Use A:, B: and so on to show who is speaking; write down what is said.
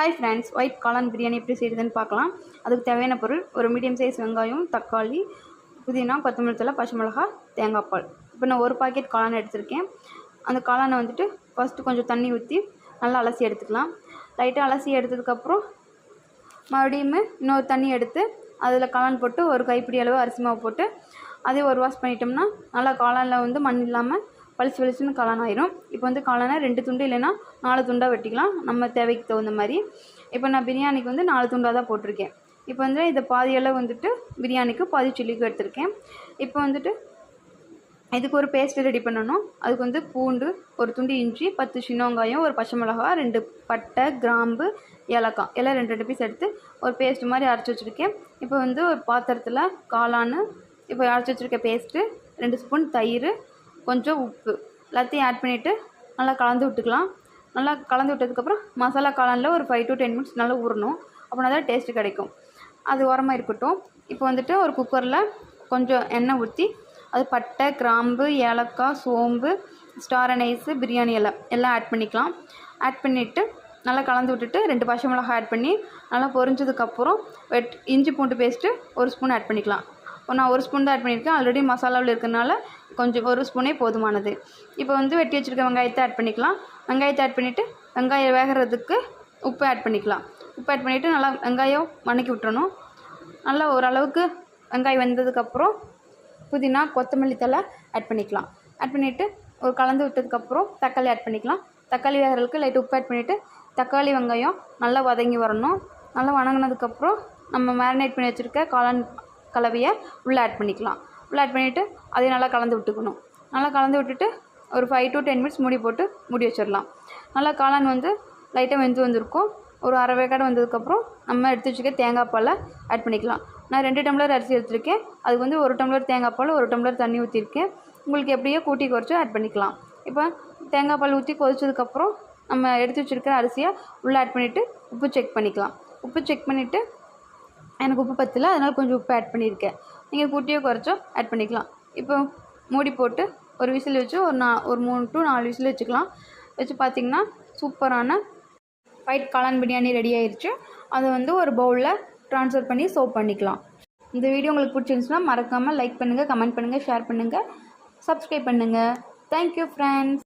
A: Hi friends, white காளான் பிரியாணி எப்படி செய்யுதுன்னு பார்க்கலாம். அதுக்கு தேவையான பொருள்: ஒரு மீடியம் சைஸ் வெங்காயம், தக்காளி, புதினா, கொத்தமல்லி தழை, பச்சை மிளகா, தேங்காய் பால். இப்போ நான் ஒரு பாக்கெட் காளான் எடுத்திருக்கேன். அந்த காளானை வந்துட்டு ஃபஸ்ட்டு கொஞ்சம் தண்ணி ஊற்றி நல்லா அலசி எடுத்துக்கலாம். லைட்டாக அலசி எடுத்ததுக்கப்புறம் மறுபடியும் இன்னொரு தண்ணி எடுத்து அதில் காளான் போட்டு ஒரு கைப்பிடி அளவு அரிசி மாவு போட்டு அதையும் ஒரு வாஷ் பண்ணிட்டோம்னா நல்லா காளானில் வந்து மண் இல்லாமல் பளிச்சுன்னு காளான் ஆயிரும். இப்போ வந்து காளானை 2 துண்டு இல்லைன்னா 4 துண்டாக வெட்டிக்கலாம், நம்ம தேவைக்கு தகுந்த மாதிரி. இப்போ நான் பிரியாணிக்கு வந்து 4 துண்டாக தான் போட்டிருக்கேன். இப்போ வந்து இதை பாதி அளவு வந்துட்டு பிரியாணிக்கு, பாதி சில்லிக்கும் எடுத்திருக்கேன். இப்போ வந்துட்டு இதுக்கு ஒரு பேஸ்ட்டு ரெடி பண்ணணும். அதுக்கு வந்து பூண்டு, ஒரு துண்டு இஞ்சி, 10 சின்ன வெங்காயம், ஒரு பச்சை மிளகா, 2 பட்டை, கிராம்பு, ஏலக்காய் எல்லாம் 2 பீஸ் எடுத்து ஒரு பேஸ்ட் மாதிரி அரைச்சி வச்சுருக்கேன். இப்போ வந்து ஒரு பாத்திரத்தில் காளான், இப்போ அரைச்சி வச்சுருக்க பேஸ்ட்டு, 2 ஸ்பூன் தயிர், கொஞ்சம் உப்பு எல்லாத்தையும் ஆட் பண்ணிவிட்டு நல்லா கலந்து விட்டுக்கலாம். நல்லா கலந்து விட்டதுக்கப்புறம் மசாலா காளானில் ஒரு 5 to 10 மினிட்ஸ் நல்லா ஊறணும். அப்படின்னா தான் டேஸ்ட்டு கிடைக்கும். அது உரமாக இருக்கட்டும். இப்போ வந்துட்டு ஒரு குக்கரில் கொஞ்சம் எண்ணெய் ஊற்றி அது பட்டை, கிராம்பு, ஏலக்காய், சோம்பு, ஸ்டார் அனைஸு, பிரியாணி எல்லாம் ஆட் பண்ணிக்கலாம். ஆட் பண்ணிவிட்டு நல்லா கலந்து விட்டுட்டு 2 பச்சை மிளகாய் ஆட் பண்ணி நல்லா பொரிஞ்சதுக்கப்புறம் இஞ்சி பூண்டு பேஸ்ட்டு 1 ஸ்பூன் ஆட் பண்ணிக்கலாம். நான் 1 ஸ்பூன் தான் ஆட் பண்ணியிருக்கேன். ஆல்ரெடி மசாலாவில் இருக்கிறதுனால கொஞ்சம் 1 ஸ்பூனே போதுமானது. இப்போ வந்து வெட்டி வச்சுருக்க வெங்காயத்தை ஆட் பண்ணிக்கலாம். வெங்காயத்தை ஆட் பண்ணிவிட்டு வெங்காயம் வேகிறதுக்கு உப்பு ஆட் பண்ணிக்கலாம். உப்பு ஆட் பண்ணிவிட்டு நல்லா வெங்காயம் வதக்கி விட்டுறணும். நல்லா ஓரளவுக்கு வெங்காயம் வெந்ததுக்கப்புறம் புதினா, கொத்தமல்லி தழை ஆட் பண்ணிக்கலாம். ஆட் பண்ணிவிட்டு ஒரு கலந்து விட்டதுக்கப்புறம் தக்காளி ஆட் பண்ணிக்கலாம். தக்காளி வேகிறதுக்கு லைட் உப்பு ஆட் பண்ணிவிட்டு தக்காளி வெங்காயம் நல்லா வதங்கி வரணும். நல்லா வதங்கினதுக்கப்புறம் நம்ம மேரினேட் பண்ணி வச்சுருக்க காளான் கலவையை உள்ளே ஆட் பண்ணிக்கலாம். உள்ளே ஆட் பண்ணிவிட்டு அதையும் நல்லா கலந்து விட்டுக்கணும். நல்லா கலந்து விட்டுட்டு ஒரு 5 to 10 மினிட்ஸ் மூடி போட்டு மூடி வச்சிடலாம். நல்லா காளான் வந்து லைட்டாக வெந்து வந்திருக்கும். ஒரு அரை வேக்காடு வந்ததுக்கப்புறம் நம்ம எடுத்து வச்சுக்க தேங்காய் பாலை ஆட் பண்ணிக்கலாம். நான் 2 டம்ளர் அரிசி எடுத்துருக்கேன். அதுக்கு வந்து 1 டம்ளர் தேங்காய் பால், 1 டம்ளர் தண்ணி ஊற்றிருக்கேன். உங்களுக்கு எப்படியோ கூட்டி குறைச்சி ஆட் பண்ணிக்கலாம். இப்போ தேங்காய் பால் ஊற்றி கொதிச்சதுக்கப்புறம் நம்ம எடுத்து வச்சுருக்க அரிசியை உள்ளே ஆட் பண்ணிவிட்டு உப்பு செக் பண்ணிக்கலாம். உப்பு செக் பண்ணிவிட்டு எனக்கு உப்பு பத்தல, அதனால் கொஞ்சம் உப்பு ஆட் பண்ணியிருக்கேன். நீங்கள் கூட்டியோ குறைச்சோ ஆட் பண்ணிக்கலாம். இப்போ மூடி போட்டு ஒரு விசில் வச்சு ஒரு 3 to 4 விசில் வச்சுக்கலாம். வச்சு பார்த்திங்கன்னா சூப்பரான ஒயிட் காளான் பிரியாணி ரெடி ஆயிடுச்சு. அதை வந்து ஒரு பவுலில் ட்ரான்ஸ்ஃபர் பண்ணி சர்வ் பண்ணிக்கலாம். இந்த வீடியோ உங்களுக்கு பிடிச்சிருந்துச்சுன்னா மறக்காமல் லைக் பண்ணுங்கள், கமெண்ட் பண்ணுங்கள், ஷேர் பண்ணுங்கள், சப்ஸ்கிரைப் பண்ணுங்கள். Thank you friends.